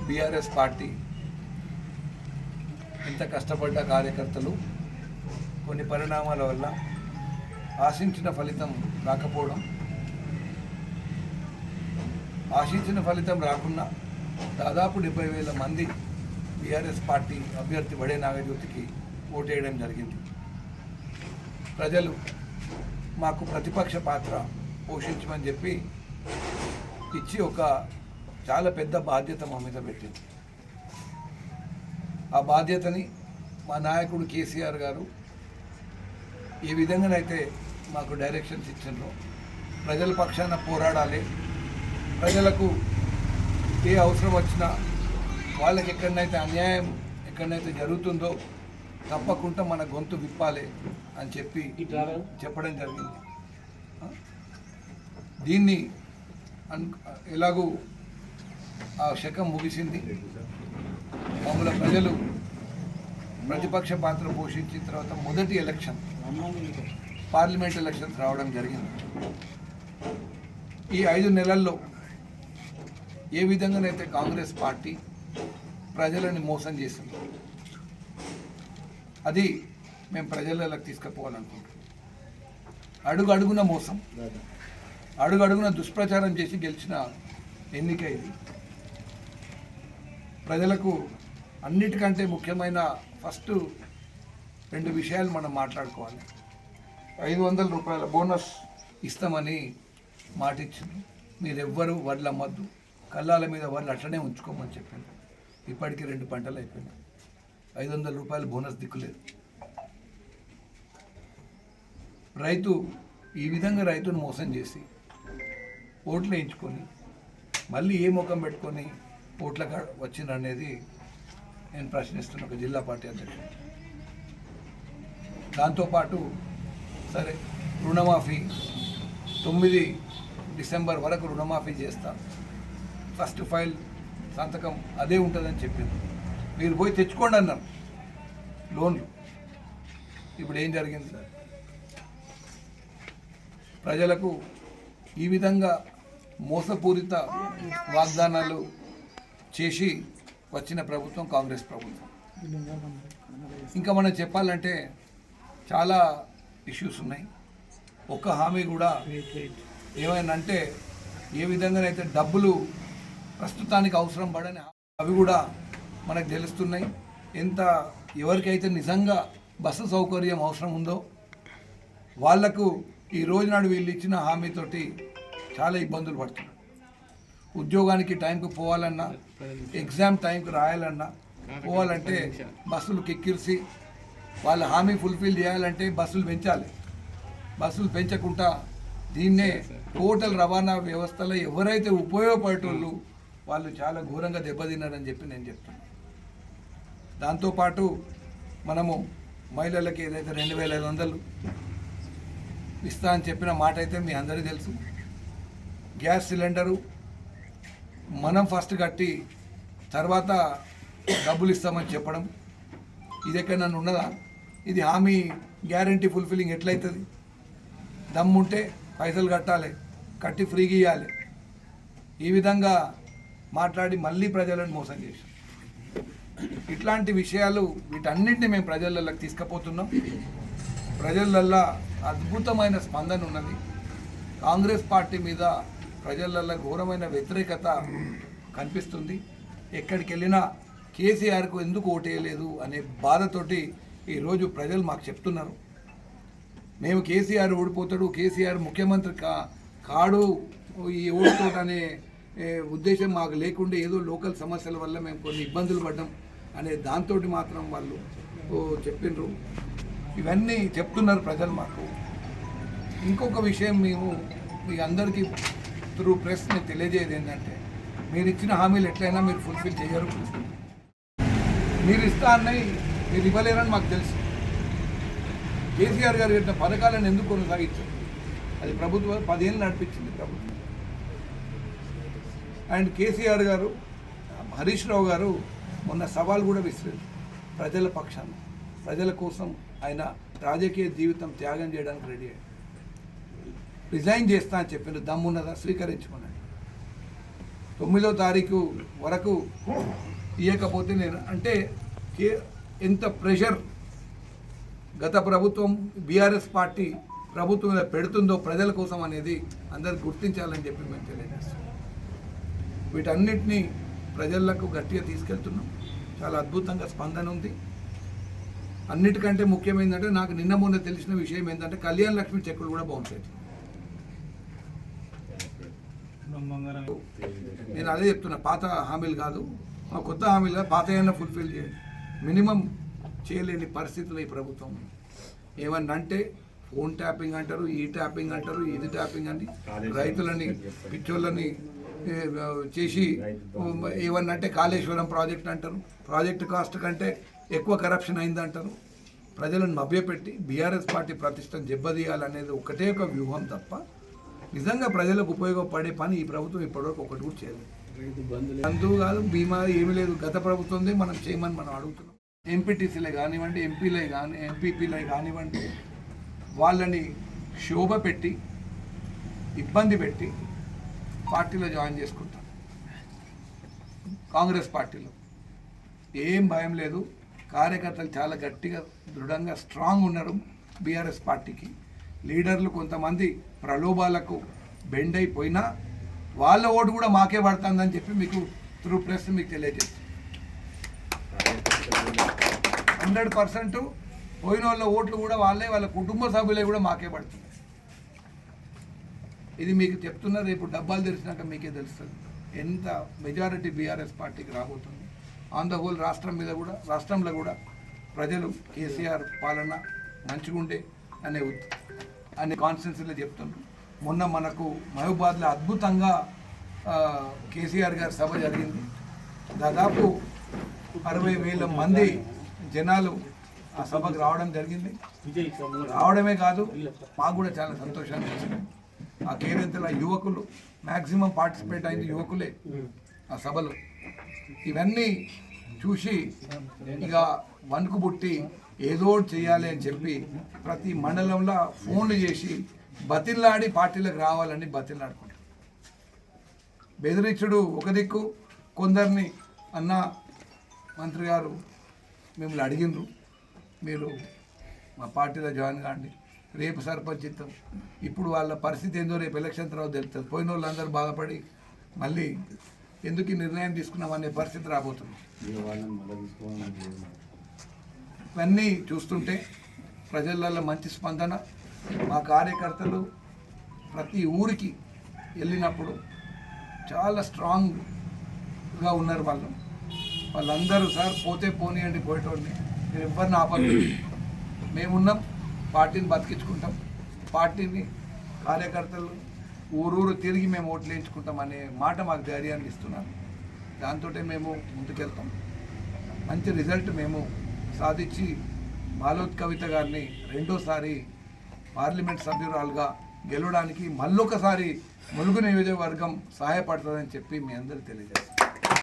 BRS party ఇంత కష్టపడ్డ కార్యకర్తలు కొన్ని పరిణామాల వల్ల ఆశించిన ఫలితం రాకపోవడం, ఆశించిన ఫలితం రాకుండా దాదాపు 70,000 మంది బీఆర్ఎస్ పార్టీ అభ్యర్థి బడే నాగజ్యోతికి ఓటేయడం జరిగింది. ప్రజలు మాకు ప్రతిపక్ష పాత్ర పోషించమని చెప్పి ఇచ్చి ఒక చాలా పెద్ద బాధ్యత మా మీద పెట్టింది. ఆ బాధ్యతని మా నాయకుడు కేసీఆర్ గారు ఏ విధంగానైతే మాకు డైరెక్షన్స్ ఇచ్చిండ్రో, ప్రజల పక్షాన పోరాడాలి, ప్రజలకు ఏ అవసరం వచ్చినా వాళ్ళకి ఎక్కడనైతే అన్యాయం ఎక్కడనైతే జరుగుతుందో తప్పకుండా మన గొంతు విప్పాలి అని చెప్పి చెప్పడం జరిగింది. దీన్ని ఎలాగూ ఆ శకం ముగిసింది. మామూలు ప్రజలు ప్రతిపక్ష పాత్ర పోషించిన తర్వాత మొదటి ఎలక్షన్ పార్లమెంట్ ఎలక్షన్స్ రావడం జరిగింది. ఈ 5 నెలల్లో ఏ విధంగానైతే కాంగ్రెస్ పార్టీ ప్రజలని మోసం చేసింది, అది మేము ప్రజలకు తీసుకుపోవాలనుకుంటున్నాం. అడుగడుగున మోసం, అడుగడుగున దుష్ప్రచారం చేసి గెలిచిన ఎన్నిక ఇది. ప్రజలకు అన్నిటికంటే ముఖ్యమైన ఫస్ట్ 2 విషయాలు మనం మాట్లాడుకోవాలి. 500 రూపాయల బోనస్ ఇస్తామని మాటిచ్చింది. మీరెవ్వరూ వడ్లు అమ్మద్దు, కళ్ళాల మీద వడ్లు అట్లనే ఉంచుకోమని చెప్పింది. ఇప్పటికీ 2 పంటలు అయిపోయినాయి. 500 రూపాయలు బోనస్ దిక్కులేదు. రైతు ఈ విధంగా రైతును మోసం చేసి ఓట్లు వేయించుకొని మళ్ళీ ఏ ముఖం పెట్టుకొని ఓట్లకు వచ్చిందనేది నేను ప్రశ్నిస్తున్న ఒక జిల్లా పార్టీ అధ్యక్షుడు. దాంతోపాటు సరే రుణమాఫీ 9 డిసెంబర్ వరకు రుణమాఫీ చేస్తా, ఫస్ట్ ఫైల్ సంతకం అదే ఉంటుందని చెప్పింది. మీరు పోయి తెచ్చుకోండి అన్నారు లోన్లు. ఇప్పుడు ఏం జరిగింది? ప్రజలకు ఈ విధంగా మోసపూరిత వాగ్దానాలు చేసి వచ్చిన ప్రభుత్వం కాంగ్రెస్ ప్రభుత్వం. ఇంకా మనం చెప్పాలంటే చాలా ఇష్యూస్ ఉన్నాయి. ఒక్క హామీ కూడా ఏమైనా అంటే ఏ విధంగానైతే డబ్బులు ప్రస్తుతానికి అవసరం పడని అవి కూడా మనకు తెలుస్తున్నాయి. ఎవరికైతే నిజంగా బస్సు సౌకర్యం అవసరం ఉందో వాళ్లకు ఈ రోజు నాడు వీళ్ళు ఇచ్చిన హామీతోటి చాలా ఇబ్బందులు పడుతున్నారు. ఉద్యోగానికి టైంకి పోవాలన్నా, ఎగ్జామ్ టైంకి రాయాలన్నా, పోవాలంటే బస్సులు కిక్కిరిసి వాళ్ళ హామీ ఫుల్ఫిల్ చేయాలంటే బస్సులు పెంచాలి. బస్సులు పెంచకుండా దీన్నే టోటల్ రవాణా వ్యవస్థలో ఎవరైతే ఉపయోగపడేటోళ్ళు వాళ్ళు చాలా ఘోరంగా దెబ్బతిన్నారని చెప్పి నేను చెప్తున్నాను. దాంతోపాటు మనము మహిళలకి ఏదైతే 2,500 ఇస్తా అని చెప్పిన మాట అయితే మీ అందరికీ తెలుసు. గ్యాస్ సిలిండరు మనం ఫస్ట్ కట్టి తర్వాత డబ్బులు ఇస్తామని చెప్పడం ఇది ఎక్కడన్నా ఉన్నదా? ఇది హామీ గ్యారంటీ ఫుల్ఫిల్లింగ్ ఎట్లయితుంది? దమ్ముంటే పైసలు కట్టాలి, కట్టి ఫ్రీగా ఇవ్వాలి. ఈ విధంగా మాట్లాడి మళ్ళీ ప్రజలను మోసం చేశాం. ఇట్లాంటి విషయాలు వీటన్నింటినీ మేము ప్రజలలోకి తీసుకుపోతున్నాం. ప్రజలల్లో అద్భుతమైన స్పందన ఉన్నది. కాంగ్రెస్ పార్టీ మీద ప్రజలల్లో ఘోరమైన వ్యతిరేకత కనిపిస్తుంది. ఎక్కడికి వెళ్ళినా కేసీఆర్కు ఎందుకు ఓటేయలేదు అనే బాధతోటి ఈరోజు ప్రజలు మాకు చెప్తున్నారు. మేము కేసీఆర్ ఓడిపోతాడు, కేసీఆర్ ముఖ్యమంత్రి కాడు, ఈ ఓడిపోవడం అనే ఉద్దేశం మాకు లేకుండా ఏదో లోకల్ సమస్యల వల్ల మేము కొన్ని ఇబ్బందులు పడ్డాం అనే దాంతో మాత్రం వాళ్ళు చెప్పిండ్రు. ఇవన్నీ చెప్తున్నారు ప్రజలు మాకు. ఇంకొక విషయం మేము మీ అందరికీ త్రూ ప్రెస్ నేను తెలియజేయదు ఏంటంటే, మీరు ఇచ్చిన హామీలు ఎట్లయినా మీరు ఫుల్ఫిల్ చేయరు. మీరు ఇస్తా అన్నవి మీరు ఇవ్వలేరని మాకు తెలుసు. కేసీఆర్ గారు పెట్టిన పథకాలను ఎందుకు కొనసాగించారు? అది ప్రభుత్వం 10 ఏళ్ళు నడిపించింది ప్రభుత్వం. అండ్ కేసీఆర్ గారు, హరీష్ రావు గారు మొన్న సవాల్ కూడా విసిరారు ప్రజల పక్షాన. ప్రజల కోసం ఆయన రాజకీయ జీవితం త్యాగం చేయడానికి రెడీ అయ్యారు. రిజైన్ చేస్తా అని చెప్పిన దమ్మున్నదా? స్వీకరించుకున్నాడు. 9వ తారీఖు వరకు ఇవ్వకపోతే నేను అంటే ఎంత ప్రెషర్ గత ప్రభుత్వం బీఆర్ఎస్ పార్టీ ప్రభుత్వం మీద పెడుతుందో ప్రజల కోసం అనేది అందరు గుర్తించాలని చెప్పి మేము తెలియజేస్తాం. వీటన్నిటినీ ప్రజలకు గట్టిగా తీసుకెళ్తున్నాం. చాలా అద్భుతంగా స్పందన ఉంది. అన్నిటికంటే ముఖ్యమైనదంటే నాకు నిన్న మొన్న తెలిసిన విషయం ఏంటంటే కళ్యాణ లక్ష్మి చెక్కులు కూడా బౌన్స్ అవుతుంది. నేను అదే చెప్తున్నా, పాత హామీలు కాదు, మా కొత్త హామీలు కాదు, పాత ఏమన్నా ఫుల్ఫిల్ చేయండి. మినిమం చేయలేని పరిస్థితులు ఈ ప్రభుత్వం. ఏమన్నా అంటే ఫోన్ ట్యాపింగ్ అంటారు, ఈ ట్యాపింగ్ అంటారు, ఇది ట్యాపింగ్ అని రైతులని పిచ్చోళ్ళని చేసి ఏమన్నా అంటే కాళేశ్వరం ప్రాజెక్ట్ అంటారు, ప్రాజెక్టు కాస్ట్ కంటే ఎక్కువ కరప్షన్ అయిందంటారు. ప్రజలను మభ్యపెట్టి బీఆర్ఎస్ పార్టీ ప్రతిష్టను దెబ్బతీయాలనేది ఒకటే ఒక వ్యూహం తప్ప నిజంగా ప్రజలకు ఉపయోగపడే పని ఈ ప్రభుత్వం ఇప్పటివరకు ఒకటి కూడా చేయలేదు. బంధువు కాదు, బీమా ఏమీ లేదు. గత ప్రభుత్వందే మనం చేయమని మనం అడుగుతున్నాం. ఎంపీటీసీలే కానివ్వండి, ఎంపీపీలే కానివ్వండి, వాళ్ళని శోభ పెట్టి ఇబ్బంది పెట్టి పార్టీలో జాయిన్ చేసుకుంటారు. కాంగ్రెస్ పార్టీలో ఏం భయం లేదు. కార్యకర్తలు చాలా గట్టిగా దృఢంగా స్ట్రాంగ్ ఉన్నారు. బీఆర్ఎస్ పార్టీకి లీడర్లు కొంతమంది ప్రలోభాలకు బెండ్ అయిపోయినా వాళ్ళ ఓటు కూడా మాకే పడుతుందని చెప్పి మీకు త్రూ ప్రెస్ మీకు తెలియజేస్తాం. 100% పోయిన వాళ్ళ ఓట్లు కూడా వాళ్ళ కుటుంబ సభ్యులే కూడా మాకే పడుతుంది. ఇది మీకు చెప్తున్నా, రేపు డబ్బాలు తెరిచినాక మీకే తెలుస్తుంది ఎంత మెజారిటీ బీఆర్ఎస్ పార్టీకి రాబోతుంది. ఆన్ ద హోల్ రాష్ట్రంలో కూడా ప్రజలు కేసీఆర్ పాలన మంచిగుండే అనే కాన్స్టిట్యున్సీలో చెప్తున్నారు. మొన్న మనకు మహబూబాద్లో అద్భుతంగా కేసీఆర్ గారి సభ జరిగింది. దాదాపు 60,000 మంది జనాలు ఆ సభకు రావడం జరిగింది. రావడమే కాదు, మాకు కూడా చాలా సంతోషాన్ని ఇచ్చింది. ఆ కేరింతల యువకులు మ్యాక్సిమం పార్టిసిపేట్ అయింది యువకులే ఆ సభలో. ఇవన్నీ చూసి ఇక వణుకు పుట్టి ఏదో చేయాలి అని చెప్పి ప్రతి మండలంలో ఫోన్లు చేసి బతిల్లాడి పార్టీలకు రావాలని బతిల్లాడుకుంటారు. బెదిరించుడు ఒక దిక్కు, కొందరిని అన్న మంత్రి గారు మిమ్మల్ని అడిగినరు, మీరు మా పార్టీలో జాయిన్ కాండి, రేపు సర్పంచ్ ఇస్తాం. ఇప్పుడు వాళ్ళ పరిస్థితి ఏందో రేపు ఎలక్షన్ తర్వాత తెలుస్తుంది. పోయిన వాళ్ళందరూ బాధపడి మళ్ళీ ఎందుకు ఈ నిర్ణయం తీసుకున్నామనే పరిస్థితి రాబోతుంది. ఇవన్నీ చూస్తుంటే ప్రజలలో మంచి స్పందన. మా కార్యకర్తలు ప్రతి ఊరికి వెళ్ళినప్పుడు చాలా స్ట్రాంగ్గా ఉన్నారు. వాళ్ళందరూ సార్ పోతే పోనీయండి, పోయేటోడిని మీరు ఎవరిని ఆపలేదు, మేమున్నాం, పార్టీని బతికించుకుంటాం, పార్టీని కార్యకర్తలు ఊరూరు తిరిగి మేము ఓట్లు వేయించుకుంటాం అనే మాట మాకు ధైర్యాన్ని ఇస్తున్నారు. దాంతో మేము ముందుకెళ్తాం. మంచి రిజల్ట్ మేము సాధించి బాలోత్ కవిత గారిని రెండోసారి పార్లమెంట్ సభ్యురాలుగా గెలవడానికి మళ్ళొకసారి ములుగు నియోజకవర్గం సహాయపడుతుందని చెప్పి మీ అందరికీ తెలియజేస్తాం.